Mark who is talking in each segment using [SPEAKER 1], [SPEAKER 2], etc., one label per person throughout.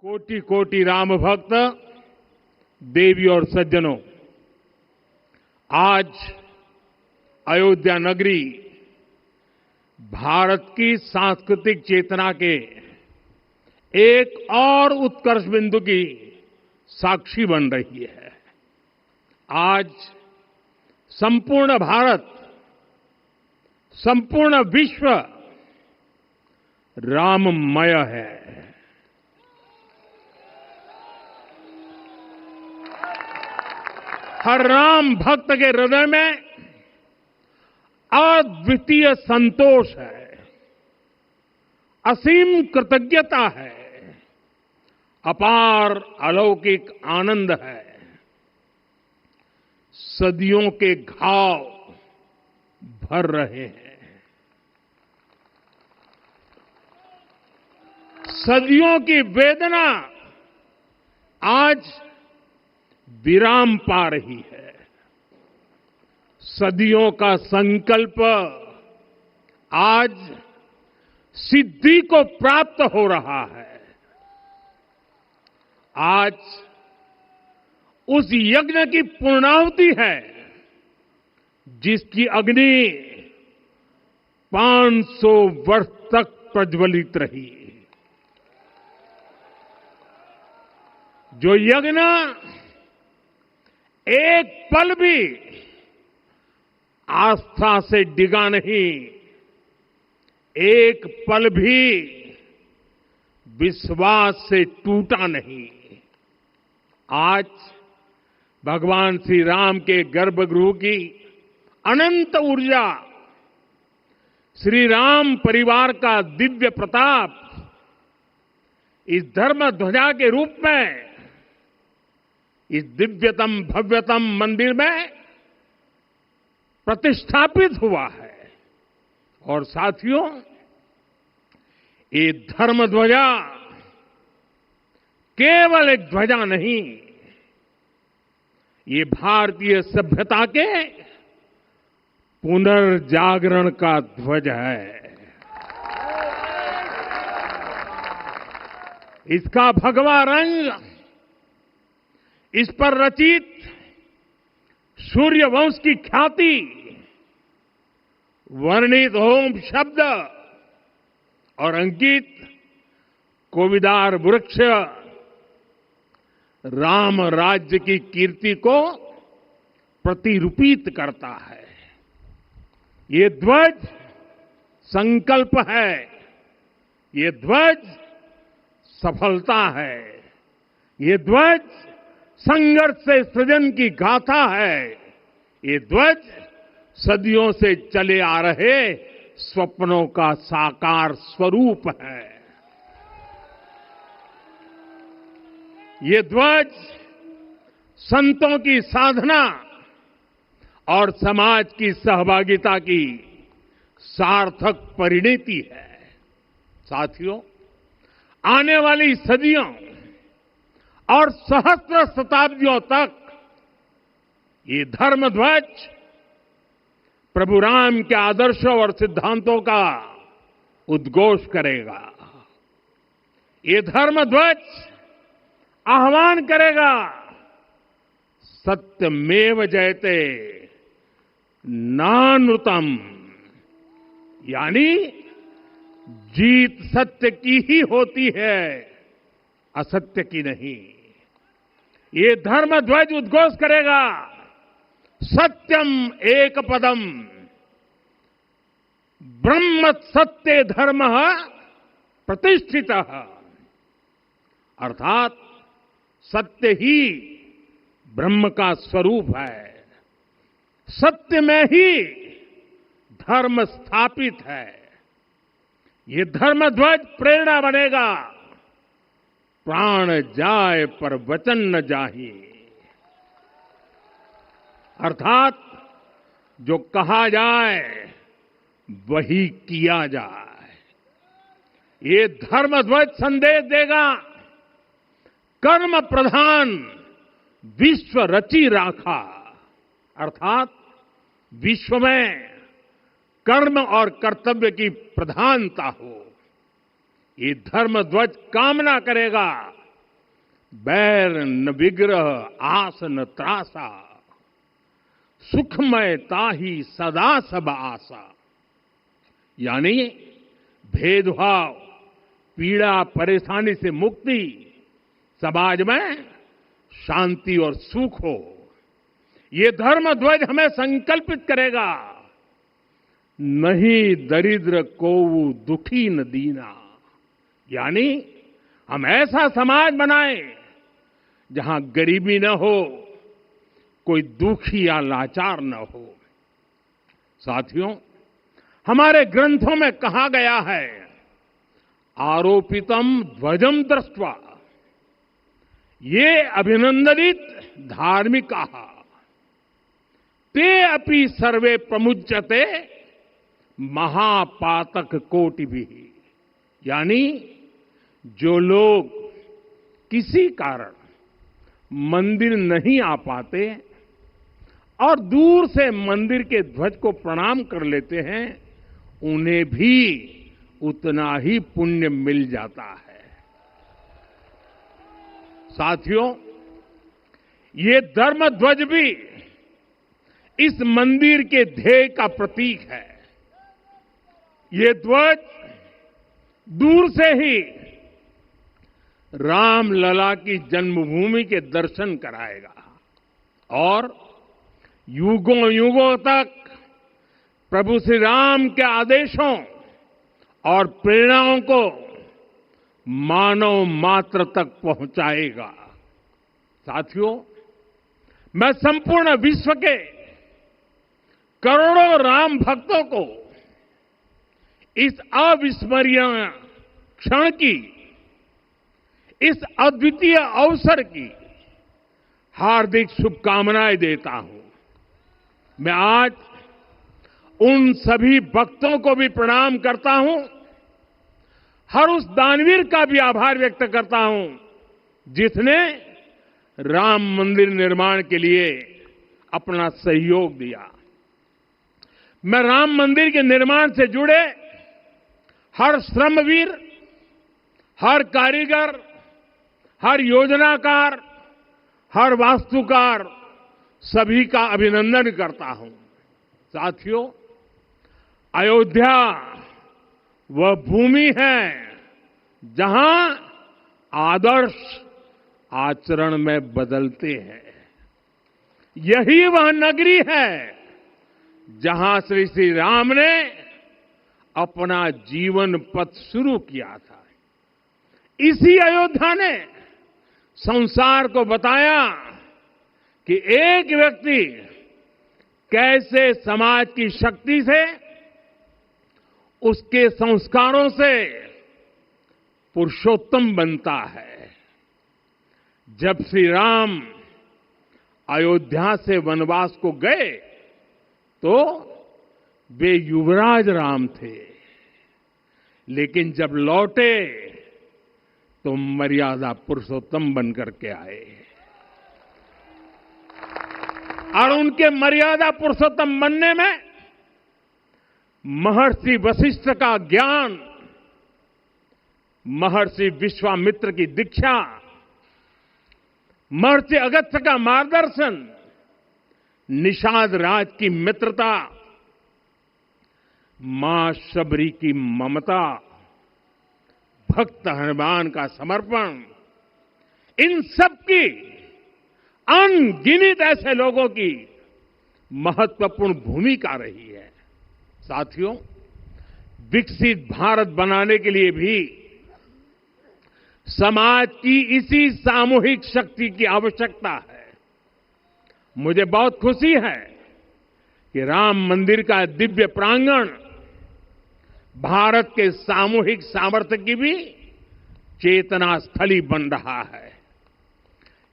[SPEAKER 1] कोटि कोटि राम भक्त देवी और सज्जनों, आज अयोध्या नगरी भारत की सांस्कृतिक चेतना के एक और उत्कर्ष बिंदु की साक्षी बन रही है। आज संपूर्ण भारत, संपूर्ण विश्व राममय है। हर राम भक्त के हृदय में अद्वितीय संतोष है, असीम कृतज्ञता है, अपार अलौकिक आनंद है। सदियों के घाव भर रहे हैं, सदियों की वेदना आज विराम पा रही है। सदियों का संकल्प आज सिद्धि को प्राप्त हो रहा है। आज उस यज्ञ की पूर्णाहुति है जिसकी अग्नि 500 वर्ष तक प्रज्वलित रही। जो यज्ञ एक पल भी आस्था से डिगा नहीं, एक पल भी विश्वास से टूटा नहीं। आज भगवान श्री राम के गर्भगृह की अनंत ऊर्जा, श्री राम परिवार का दिव्य प्रताप इस धर्म ध्वजा के रूप में इस दिव्यतम भव्यतम मंदिर में प्रतिष्ठापित हुआ है। और साथियों, ये धर्म ध्वजा केवल एक ध्वजा नहीं, ये भारतीय सभ्यता के पुनर्जागरण का ध्वज है। इसका भगवा रंग, इस पर रचित सूर्य वंश की ख्याति, वर्णित होम शब्द और अंकित कोविदार वृक्ष राम राज्य की कीर्ति को प्रतिरूपित करता है। ये ध्वज संकल्प है, ये ध्वज सफलता है, ये ध्वज संघर्ष से सृजन की गाथा है, ये ध्वज सदियों से चले आ रहे स्वप्नों का साकार स्वरूप है। ये ध्वज संतों की साधना और समाज की सहभागिता की सार्थक परिणति है। साथियों, आने वाली सदियों और सहस्त्र शताब्दियों तक ये धर्म ध्वज प्रभु राम के आदर्शों और सिद्धांतों का उद्घोष करेगा। ये धर्म ध्वज आह्वान करेगा, सत्यमेव जयते नानृतम, यानी जीत सत्य की ही होती है, असत्य की नहीं। ये धर्म ध्वज उद्घोष करेगा, सत्यम एक पदम ब्रह्म सत्य धर्म प्रतिष्ठित, अर्थात सत्य ही ब्रह्म का स्वरूप है, सत्य में ही धर्म स्थापित है। ये धर्म ध्वज प्रेरणा बनेगा, प्राण जाए पर वचन न जाहि, अर्थात जो कहा जाए वही किया जाए। ये धर्म ध्वज संदेश देगा, कर्म प्रधान विश्व रची राखा, अर्थात विश्व में कर्म और कर्तव्य की प्रधानता हो। ये धर्म ध्वज कामना करेगा बैर न विग्रह आस न त्रासा, सुखमय ताही सदा सब आशा। यानी भेदभाव, पीड़ा, परेशानी से मुक्ति, समाज में शांति और सुख हो, ये धर्म ध्वज हमें संकल्पित करेगा। नहीं दरिद्र कोउ दुखी न दीना, यानी हम ऐसा समाज बनाएं जहां गरीबी न हो, कोई दुखी या लाचार न हो। साथियों, हमारे ग्रंथों में कहा गया है, आरोपितम ध्वजम दृष्ट्वा ये अभिनंदनित धार्मिका ते अपि सर्वे प्रमुच्यते महापातक कोटि भी। यानी जो लोग किसी कारण मंदिर नहीं आ पाते और दूर से मंदिर के ध्वज को प्रणाम कर लेते हैं, उन्हें भी उतना ही पुण्य मिल जाता है। साथियों, ये धर्म ध्वज भी इस मंदिर के ध्येय का प्रतीक है। ये ध्वज दूर से ही राम लला की जन्मभूमि के दर्शन कराएगा और युगों युगों तक प्रभु श्री राम के आदेशों और प्रेरणाओं को मानव मात्र तक पहुंचाएगा। साथियों, मैं संपूर्ण विश्व के करोड़ों राम भक्तों को इस अविस्मरणीय क्षण की, इस अद्वितीय अवसर की हार्दिक शुभकामनाएं देता हूं। मैं आज उन सभी भक्तों को भी प्रणाम करता हूं, हर उस दानवीर का भी आभार व्यक्त करता हूं जिसने राम मंदिर निर्माण के लिए अपना सहयोग दिया। मैं राम मंदिर के निर्माण से जुड़े हर श्रमवीर, हर कारीगर, हर योजनाकार, हर वास्तुकार, सभी का अभिनंदन करता हूं। साथियों, अयोध्या वह भूमि है जहां आदर्श आचरण में बदलते हैं। यही वह नगरी है जहां श्री श्री राम ने अपना जीवन पथ शुरू किया था। इसी अयोध्या ने संसार को बताया कि एक व्यक्ति कैसे समाज की शक्ति से, उसके संस्कारों से पुरुषोत्तम बनता है। जब श्री राम अयोध्या से वनवास को गए तो वे युवराज राम थे, लेकिन जब लौटे तो मर्यादा पुरुषोत्तम बनकर के आए और उनके मर्यादा पुरुषोत्तम बनने में महर्षि वशिष्ठ का ज्ञान, महर्षि विश्वामित्र की दीक्षा, महर्षि अगस्त्य का मार्गदर्शन, निषाद राज की मित्रता, मां शबरी की ममता, भक्त हनुमान का समर्पण, इन सब की, अनगिनत ऐसे लोगों की महत्वपूर्ण भूमिका रही है। साथियों, विकसित भारत बनाने के लिए भी समाज की इसी सामूहिक शक्ति की आवश्यकता है। मुझे बहुत खुशी है कि राम मंदिर का दिव्य प्रांगण भारत के सामूहिक सामर्थ्य की भी चेतना स्थली बन रहा है।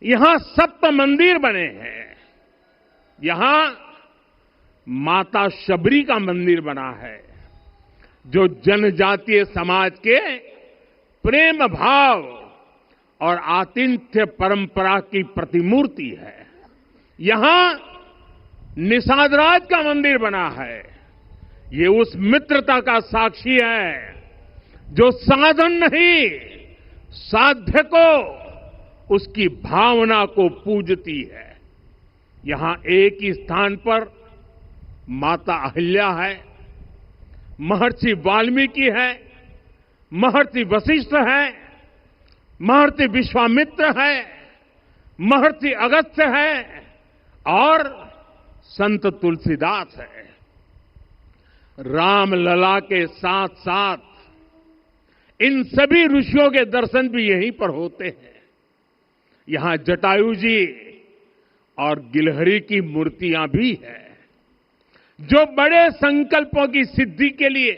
[SPEAKER 1] यहां सप्त मंदिर बने हैं। यहां माता शबरी का मंदिर बना है, जो जनजातीय समाज के प्रेम भाव और आतिथ्य परंपरा की प्रतिमूर्ति है। यहां निषाद राज का मंदिर बना है। ये उस मित्रता का साक्षी है जो साधन नहीं, साध्य को उसकी भावना को पूजती है। यहां एक ही स्थान पर माता अहिल्या है, महर्षि वाल्मीकि है, महर्षि वशिष्ठ है, महर्षि विश्वामित्र है, महर्षि अगस्त्य है और संत तुलसीदास है। रामलला के साथ साथ इन सभी ऋषियों के दर्शन भी यहीं पर होते हैं। यहां जटायु जी और गिलहरी की मूर्तियां भी है, जो बड़े संकल्पों की सिद्धि के लिए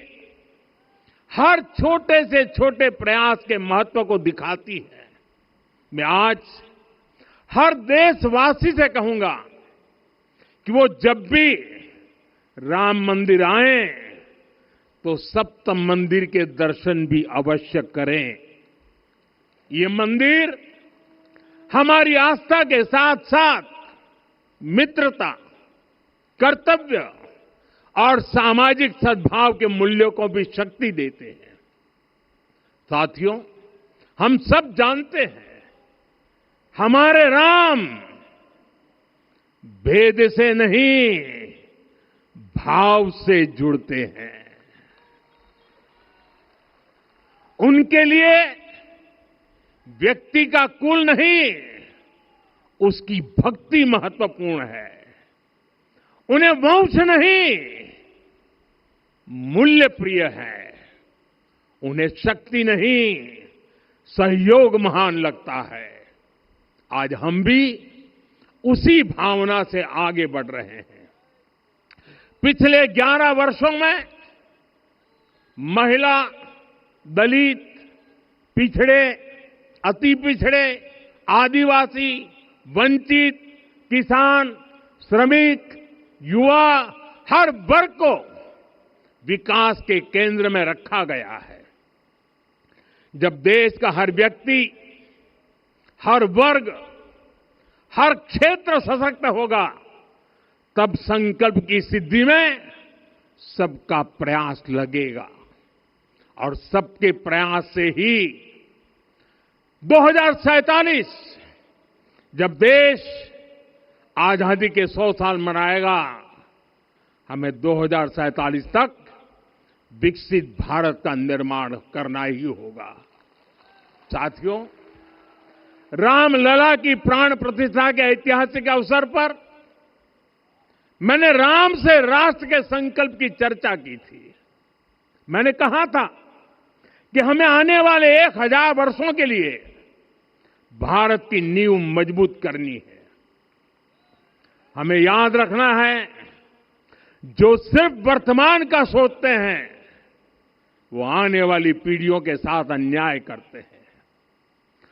[SPEAKER 1] हर छोटे से छोटे प्रयास के महत्व को दिखाती है। मैं आज हर देशवासी से कहूंगा कि वो जब भी राम मंदिर आए तो सप्त मंदिर के दर्शन भी अवश्य करें। ये मंदिर हमारी आस्था के साथ साथ मित्रता, कर्तव्य और सामाजिक सद्भाव के मूल्यों को भी शक्ति देते हैं। साथियों, हम सब जानते हैं हमारे राम भेद से नहीं, भाव से जुड़ते हैं। उनके लिए व्यक्ति का कुल नहीं, उसकी भक्ति महत्वपूर्ण है। उन्हें वंश नहीं, मूल्य प्रिय है। उन्हें शक्ति नहीं, सहयोग महान लगता है। आज हम भी उसी भावना से आगे बढ़ रहे हैं। पिछले 11 वर्षों में महिला, दलित, पिछड़े, अति पिछड़े, आदिवासी, वंचित, किसान, श्रमिक, युवा, हर वर्ग को विकास के केंद्र में रखा गया है। जब देश का हर व्यक्ति, हर वर्ग, हर क्षेत्र सशक्त होगा, तब संकल्प की सिद्धि में सबका प्रयास लगेगा और सबके प्रयास से ही 2047 जब देश आजादी के 100 साल मनाएगा, हमें 2047 तक विकसित भारत का निर्माण करना ही होगा। साथियों, रामलला की प्राण प्रतिष्ठा के ऐतिहासिक अवसर पर मैंने राम से राष्ट्र के संकल्प की चर्चा की थी। मैंने कहा था कि हमें आने वाले 1000 वर्षों के लिए भारत की नींव मजबूत करनी है। हमें याद रखना है, जो सिर्फ वर्तमान का सोचते हैं वो आने वाली पीढ़ियों के साथ अन्याय करते हैं।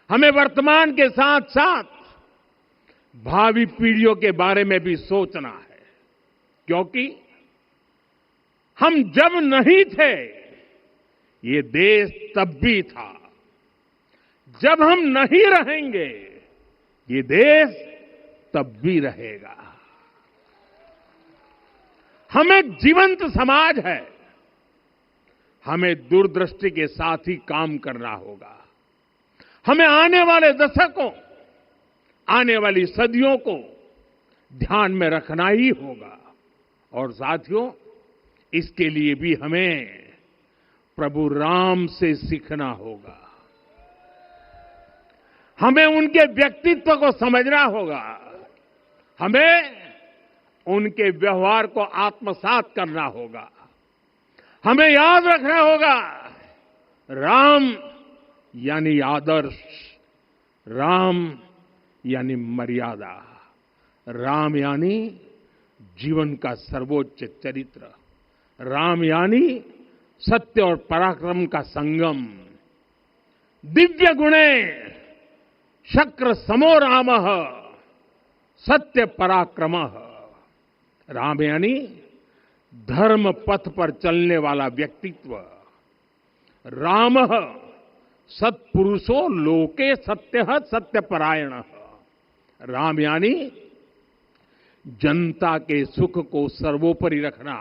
[SPEAKER 1] हमें वर्तमान के साथ साथ भावी पीढ़ियों के बारे में भी सोचना है, क्योंकि हम जब नहीं थे ये देश तब भी था, जब हम नहीं रहेंगे ये देश तब भी रहेगा। हम एक जीवंत समाज है, हमें दूरदृष्टि के साथ ही काम करना होगा। हमें आने वाले दशकों, आने वाली सदियों को ध्यान में रखना ही होगा। और साथियों, इसके लिए भी हमें प्रभु राम से सीखना होगा। हमें उनके व्यक्तित्व को समझना होगा। हमें उनके व्यवहार को आत्मसात करना होगा। हमें याद रखना होगा, राम यानी आदर्श, राम यानी मर्यादा, राम यानी जीवन का सर्वोच्च चरित्र, राम यानी सत्य और पराक्रम का संगम। दिव्य गुणे शक्र समो रामः सत्य पराक्रमः। राम यानी धर्म पथ पर चलने वाला व्यक्तित्व। रामः सत्पुरुषो लोके सत्यः सत्यपरायणः। राम यानी जनता के सुख को सर्वोपरि रखना,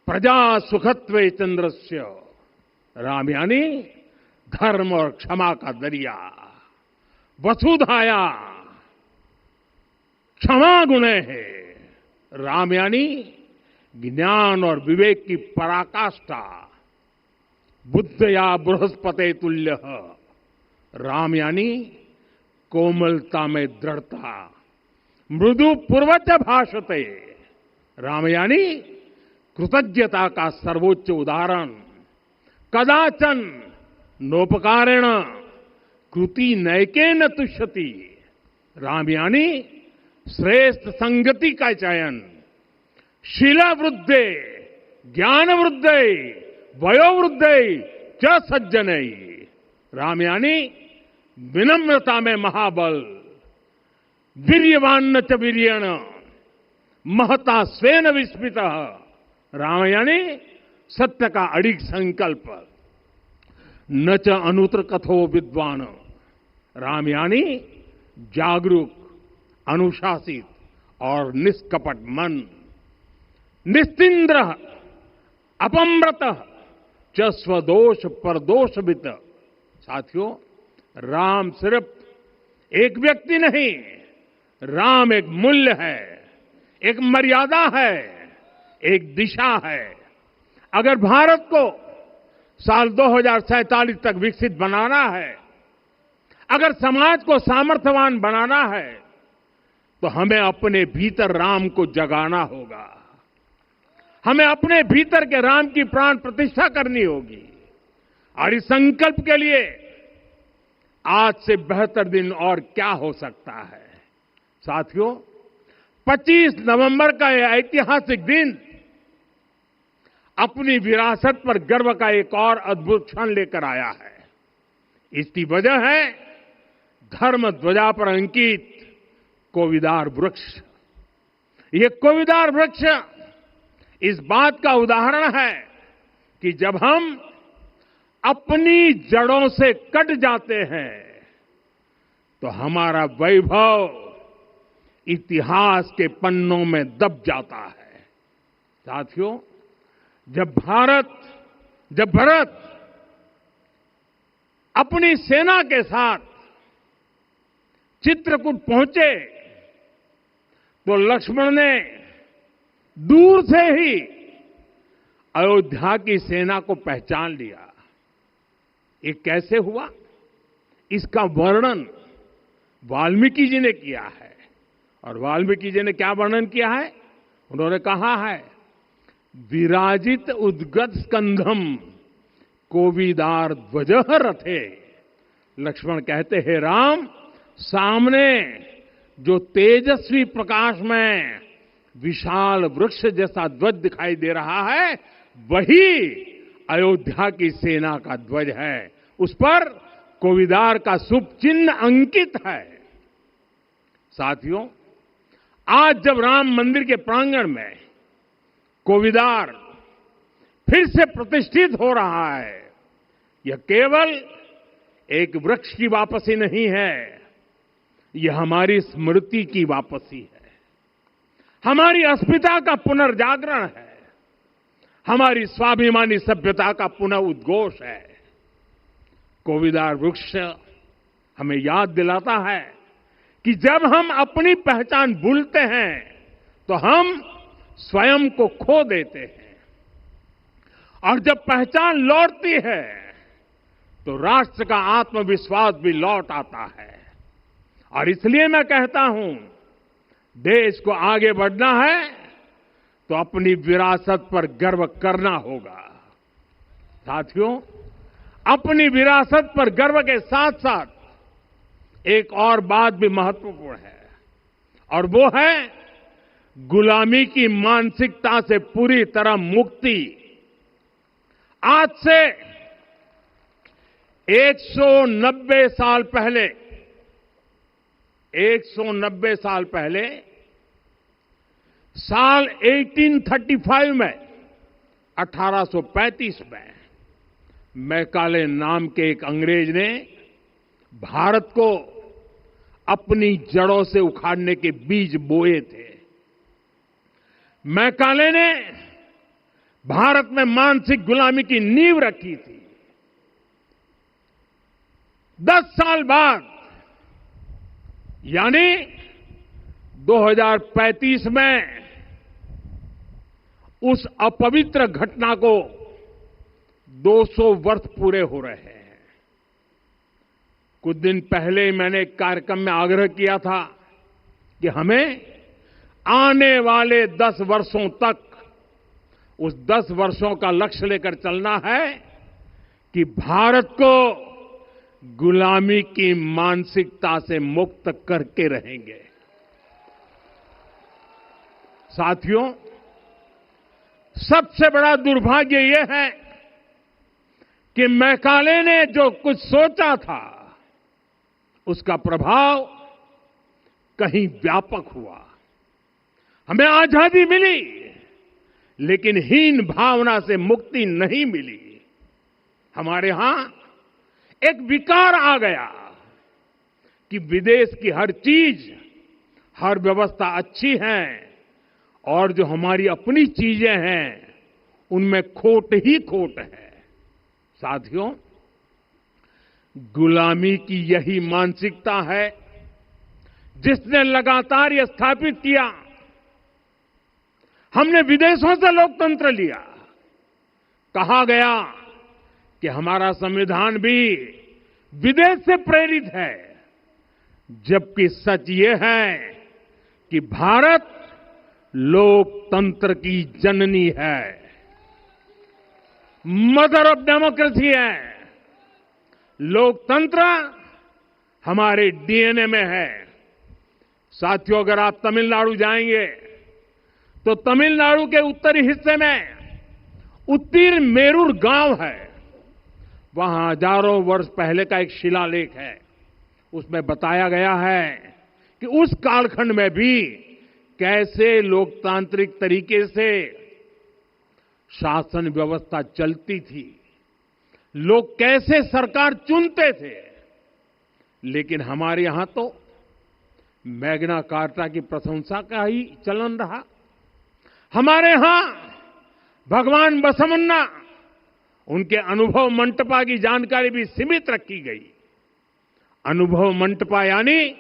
[SPEAKER 1] प्रजा सुखत्वे चंद्रस्य। राम यानी धर्म और क्षमा का दरिया। वसुधाया क्षमा गुणे है। राम यानी ज्ञान और विवेक की पराकाष्ठा। बुद्ध या बृहस्पति तुल्य। राम यानी कोमलता में दृढ़ता। मृदु पूर्वज भाषते। राम यानी कृतज्ञता का सर्वोच्च उदाहरण। कदाचन नोपकारेण कृति नैकेन तुष्यति। राम यानी श्रेष्ठ संगति का चयन। शीला वृद्धे ज्ञान वृद्धे वयोवृद्धे च सज्जनै। राम यानी विनम्रता में महाबल। वीर्यवान च वीर्येण महता स्वेन विस्मितः। राम यानी सत्य का अडिग संकल्प। न च अनुत्र कथो विद्वान। राम यानी जागरूक, अनुशासित और निष्कपट मन। निस्तिंद्र अपम्रत च स्वदोष परदोषवित। साथियों, राम सिर्फ एक व्यक्ति नहीं, राम एक मूल्य है, एक मर्यादा है, एक दिशा है। अगर भारत को साल 2047 तक विकसित बनाना है, अगर समाज को सामर्थ्यवान बनाना है, तो हमें अपने भीतर राम को जगाना होगा। हमें अपने भीतर के राम की प्राण प्रतिष्ठा करनी होगी। और इस संकल्प के लिए आज से बेहतर दिन और क्या हो सकता है। साथियों, 25 नवंबर का यह ऐतिहासिक दिन अपनी विरासत पर गर्व का एक और अद्भुत क्षण लेकर आया है। इसकी वजह है धर्म ध्वजा पर अंकित कोविदार वृक्ष। ये कोविदार वृक्ष इस बात का उदाहरण है कि जब हम अपनी जड़ों से कट जाते हैं तो हमारा वैभव इतिहास के पन्नों में दब जाता है। साथियों, जब भरत अपनी सेना के साथ चित्रकूट पहुंचे तो लक्ष्मण ने दूर से ही अयोध्या की सेना को पहचान लिया। ये कैसे हुआ, इसका वर्णन वाल्मीकि जी ने किया है। और वाल्मीकि जी ने क्या वर्णन किया है? उन्होंने कहा है, विराजित उद्गत स्कंधम कोविदार ध्वज रथे। लक्ष्मण कहते हैं, राम, सामने जो तेजस्वी प्रकाश में विशाल वृक्ष जैसा ध्वज दिखाई दे रहा है, वही अयोध्या की सेना का ध्वज है। उस पर कोविदार का शुभ चिन्ह अंकित है। साथियों, आज जब राम मंदिर के प्रांगण में कोविदार फिर से प्रतिष्ठित हो रहा है, यह केवल एक वृक्ष की वापसी नहीं है, यह हमारी स्मृति की वापसी है, हमारी अस्मिता का पुनर्जागरण है, हमारी स्वाभिमानी सभ्यता का पुनः उद्घोष है। कोविदार वृक्ष हमें याद दिलाता है कि जब हम अपनी पहचान भूलते हैं तो हम स्वयं को खो देते हैं, और जब पहचान लौटती है तो राष्ट्र का आत्मविश्वास भी लौट आता है। और इसलिए मैं कहता हूं, देश को आगे बढ़ना है तो अपनी विरासत पर गर्व करना होगा। साथियों, अपनी विरासत पर गर्व के साथ साथ एक और बात भी महत्वपूर्ण है, और वो है गुलामी की मानसिकता से पूरी तरह मुक्ति। आज से 190 साल पहले 190 साल पहले साल 1835 में 1835 में मैकाले नाम के एक अंग्रेज ने भारत को अपनी जड़ों से उखाड़ने के बीज बोए थे। मैकाले ने भारत में मानसिक गुलामी की नींव रखी थी। 10 साल बाद यानी 2035 में उस अपवित्र घटना को 200 वर्ष पूरे हो रहे हैं। कुछ दिन पहले मैंने एक कार्यक्रम में आग्रह किया था कि हमें आने वाले 10 वर्षों तक उस 10 वर्षों का लक्ष्य लेकर चलना है कि भारत को गुलामी की मानसिकता से मुक्त करके रहेंगे। साथियों, सबसे बड़ा दुर्भाग्य यह है कि मैकाले ने जो कुछ सोचा था उसका प्रभाव कहीं व्यापक हुआ। हमें आजादी मिली, लेकिन हीन भावना से मुक्ति नहीं मिली। हमारे यहां एक विकार आ गया कि विदेश की हर चीज, हर व्यवस्था अच्छी है और जो हमारी अपनी चीजें हैं उनमें खोट ही खोट है। साथियों, गुलामी की यही मानसिकता है जिसने लगातार यह स्थापित किया। हमने विदेशों से लोकतंत्र लिया। कहा गया कि हमारा संविधान भी विदेश से प्रेरित है, जबकि सच ये है कि भारत लोकतंत्र की जननी है, मदर ऑफ डेमोक्रेसी है। लोकतंत्र हमारे डीएनए में है। साथियों, अगर आप तमिलनाडु जाएंगे तो तमिलनाडु के उत्तरी हिस्से में उत्तीरमेरूर गांव है। वहां हजारों वर्ष पहले का एक शिलालेख है। उसमें बताया गया है कि उस कालखंड में भी कैसे लोकतांत्रिक तरीके से शासन व्यवस्था चलती थी, लोग कैसे सरकार चुनते थे। लेकिन हमारे यहां तो मैग्ना कार्टा की प्रशंसा का ही चलन रहा। हमारे यहां भगवान बसवन्ना, उनके अनुभव मंटपा की जानकारी भी सीमित रखी गई। अनुभव मंटपा यानी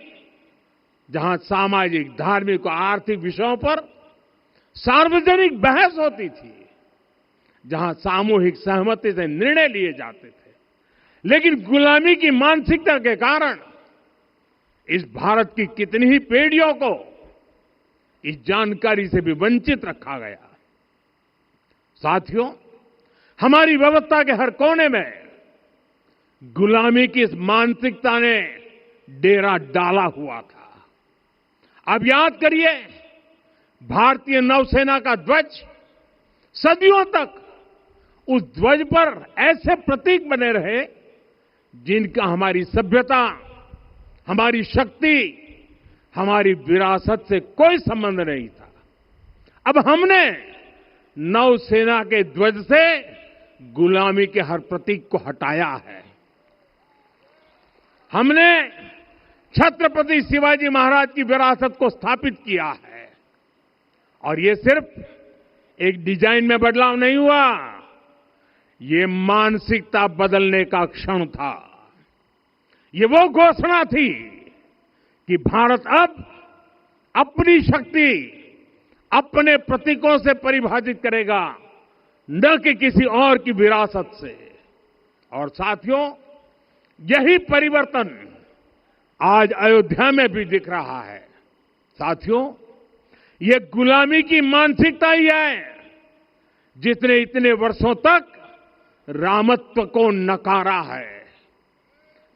[SPEAKER 1] जहां सामाजिक, धार्मिक और आर्थिक विषयों पर सार्वजनिक बहस होती थी, जहां सामूहिक सहमति से निर्णय लिए जाते थे। लेकिन गुलामी की मानसिकता के कारण इस भारत की कितनी ही पीढ़ियों को इस जानकारी से भी वंचित रखा गया। साथियों, हमारी व्यवस्था के हर कोने में गुलामी की इस मानसिकता ने डेरा डाला हुआ था। अब याद करिए, भारतीय नौसेना का ध्वज सदियों तक उस ध्वज पर ऐसे प्रतीक बने रहे जिनका हमारी सभ्यता, हमारी शक्ति, हमारी विरासत से कोई संबंध नहीं था। अब हमने नौसेना के ध्वज से गुलामी के हर प्रतीक को हटाया है। हमने छत्रपति शिवाजी महाराज की विरासत को स्थापित किया है। और ये सिर्फ एक डिजाइन में बदलाव नहीं हुआ, ये मानसिकता बदलने का क्षण था। ये वो घोषणा थी कि भारत अब अपनी शक्ति अपने प्रतीकों से परिभाषित करेगा, न कि किसी और की विरासत से। और साथियों, यही परिवर्तन आज अयोध्या में भी दिख रहा है। साथियों, ये गुलामी की मानसिकता ही है जिसने इतने वर्षों तक रामत्व को नकारा है।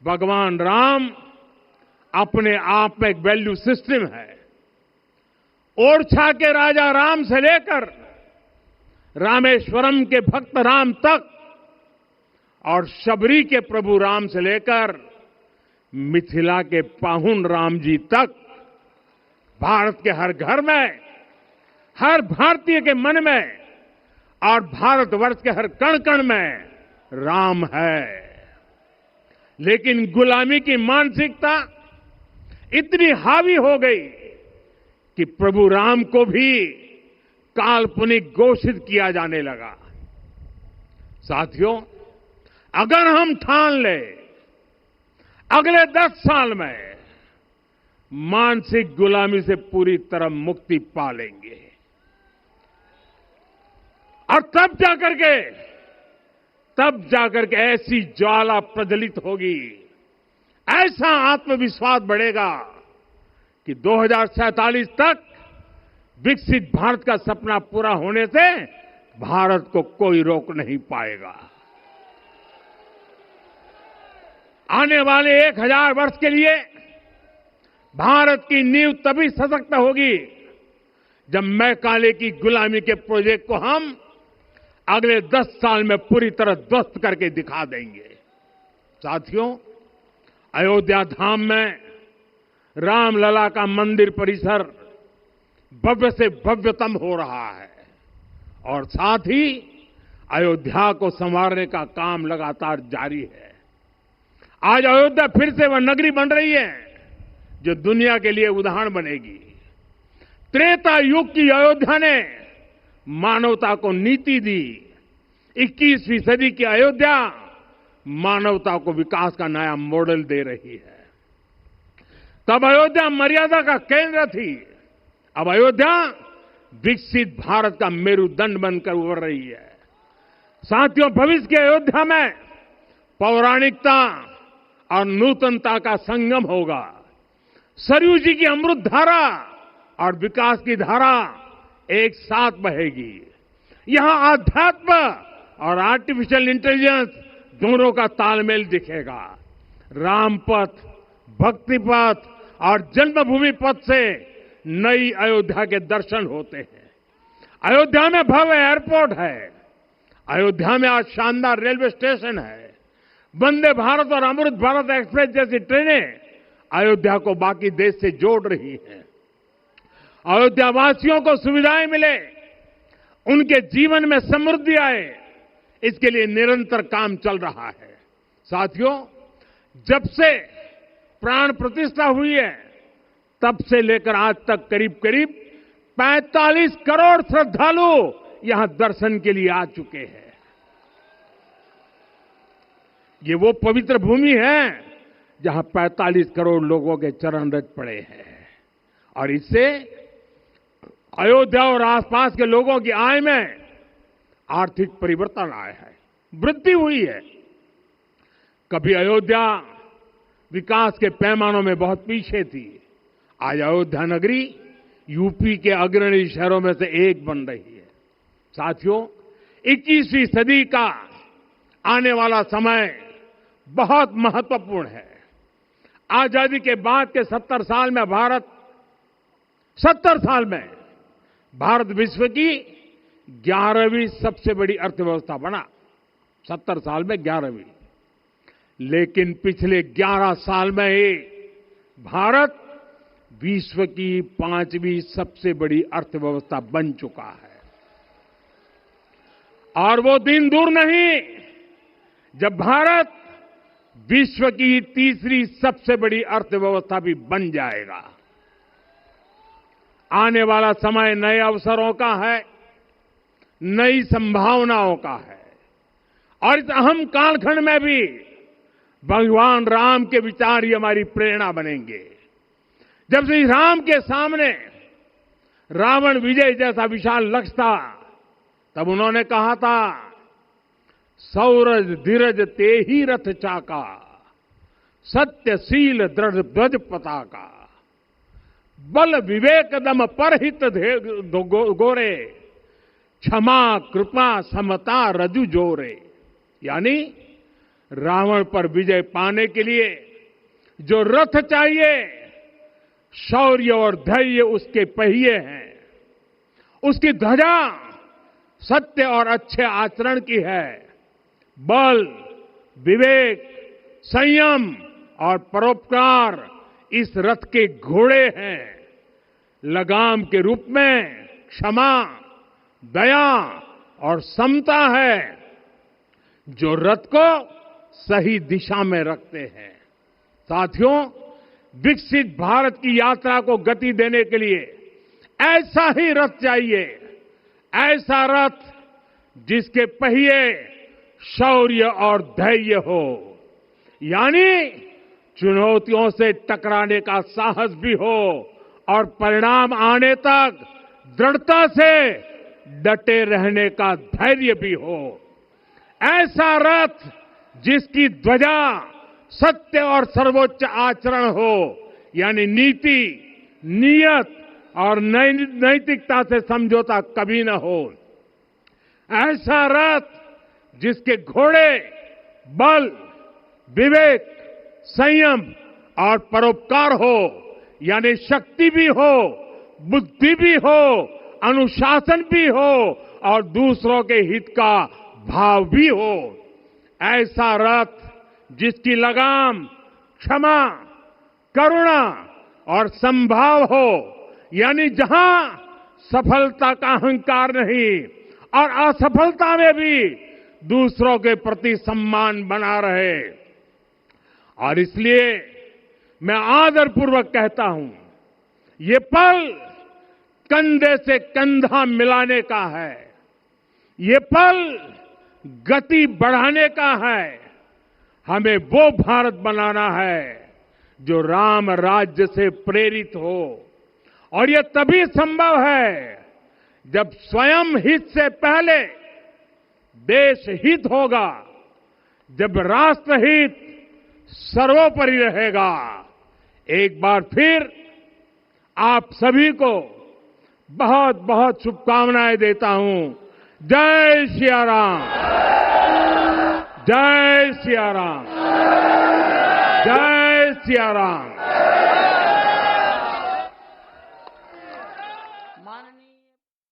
[SPEAKER 1] भगवान राम अपने आप में एक वैल्यू सिस्टम है। ओरछा के राजा राम से लेकर रामेश्वरम के भक्त राम तक और शबरी के प्रभु राम से लेकर मिथिला के पाहुन राम जी तक भारत के हर घर में, हर भारतीय के मन में और भारतवर्ष के हर कण कण में राम है। लेकिन गुलामी की मानसिकता इतनी हावी हो गई कि प्रभु राम को भी काल्पनिक घोषित किया जाने लगा। साथियों, अगर हम ठान लें अगले 10 साल में मानसिक गुलामी से पूरी तरह मुक्ति पा लेंगे। और तब जाकर के ऐसी ज्वाला प्रज्वलित होगी, ऐसा आत्मविश्वास बढ़ेगा कि 2047 तक विकसित भारत का सपना पूरा होने से भारत को कोई रोक नहीं पाएगा। आने वाले 1000 वर्ष के लिए भारत की नींव तभी सशक्त होगी जब मैकाले की गुलामी के प्रोजेक्ट को हम अगले 10 साल में पूरी तरह ध्वस्त करके दिखा देंगे। साथियों, अयोध्या धाम में रामलला का मंदिर परिसर भव्य से भव्यतम हो रहा है और साथ ही अयोध्या को संवारने का काम लगातार जारी है। आज अयोध्या फिर से वह नगरी बन रही है जो दुनिया के लिए उदाहरण बनेगी। त्रेता युग की अयोध्या ने मानवता को नीति दी। 21वीं सदी की अयोध्या मानवता को विकास का नया मॉडल दे रही है। तब अयोध्या मर्यादा का केंद्र थी, अब अयोध्या विकसित भारत का मेरुदंड बनकर उभर रही है। साथियों, भविष्य की अयोध्या में पौराणिकता और नूतनता का संगम होगा। सरयू जी की अमृत धारा और विकास की धारा एक साथ बहेगी। यहां आध्यात्म और आर्टिफिशियल इंटेलिजेंस दोनों का तालमेल दिखेगा। राम पथ, भक्ति पथ और जन्मभूमि पथ से नई अयोध्या के दर्शन होते हैं। अयोध्या में भव्य एयरपोर्ट है। अयोध्या में आज शानदार रेलवे स्टेशन है। वंदे भारत और अमृत भारत एक्सप्रेस जैसी ट्रेनें अयोध्या को बाकी देश से जोड़ रही हैं। अयोध्या वासियों को सुविधाएं मिले, उनके जीवन में समृद्धि आए, इसके लिए निरंतर काम चल रहा है। साथियों, जब से प्राण प्रतिष्ठा हुई है तब से लेकर आज तक करीब 45 करोड़ श्रद्धालु यहां दर्शन के लिए आ चुके हैं। ये वो पवित्र भूमि है जहां 45 करोड़ लोगों के चरण रज पड़े हैं और इससे अयोध्या और आसपास के लोगों की आय में आर्थिक परिवर्तन आया है, वृद्धि हुई है। कभी अयोध्या विकास के पैमानों में बहुत पीछे थी, आज अयोध्या नगरी यूपी के अग्रणी शहरों में से एक बन रही है। साथियों, 21वीं सदी का आने वाला समय बहुत महत्वपूर्ण है। आजादी के बाद के 70 साल में भारत विश्व की 11वीं सबसे बड़ी अर्थव्यवस्था बना। 70 साल में 11वीं। लेकिन पिछले 11 साल में ही भारत विश्व की 5वीं सबसे बड़ी अर्थव्यवस्था बन चुका है। और वो दिन दूर नहीं जब भारत विश्व की 3री सबसे बड़ी अर्थव्यवस्था भी बन जाएगा। आने वाला समय नए अवसरों का है, नई संभावनाओं का है और इस अहम कालखंड में भी भगवान राम के विचार ही हमारी प्रेरणा बनेंगे। जब श्री राम के सामने रावण विजय जैसा विशाल लक्ष्य था, तब उन्होंने कहा था, सौरज धीरज ते ही रथ चाका, सत्यशील दृढ़ ध्वज पताका, बल विवेक दम परहित गोरे, क्षमा कृपा समता रजु जोरे। यानी रावण पर विजय पाने के लिए जो रथ चाहिए, शौर्य और धैर्य उसके पहिए हैं, उसकी ध्वजा सत्य और अच्छे आचरण की है, बल विवेक संयम और परोपकार इस रथ के घोड़े हैं। लगाम के रूप में क्षमा, दया और समता है जो रथ को सही दिशा में रखते हैं। साथियों, विकसित भारत की यात्रा को गति देने के लिए ऐसा ही रथ चाहिए, ऐसा रथ जिसके पहिए शौर्य और धैर्य हो, यानी चुनौतियों से टकराने का साहस भी हो और परिणाम आने तक दृढ़ता से डटे रहने का धैर्य भी हो। ऐसा रथ जिसकी ध्वजा सत्य और सर्वोच्च आचरण हो, यानी नीति, नियत और नैतिकता से समझौता कभी न हो। ऐसा रथ जिसके घोड़े बल, विवेक, संयम और परोपकार हो, यानी शक्ति भी हो, बुद्धि भी हो, अनुशासन भी हो और दूसरों के हित का भाव भी हो। ऐसा रथ जिसकी लगाम क्षमा, करुणा और संभाव हो, यानी जहां सफलता का अहंकार नहीं और असफलता में भी दूसरों के प्रति सम्मान बना रहे। और इसलिए मैं आदरपूर्वक कहता हूं, ये पल कंधे से कंधा मिलाने का है, ये पल गति बढ़ाने का है। हमें वो भारत बनाना है जो राम राज्य से प्रेरित हो, और ये तभी संभव है जब स्वयं हित से पहले देश हित होगा, जब राष्ट्र हित सर्वोपरि रहेगा। एक बार फिर आप सभी को बहुत बहुत शुभकामनाएं देता हूं। जय सिया राम, जय सिया राम, जय सिया राम।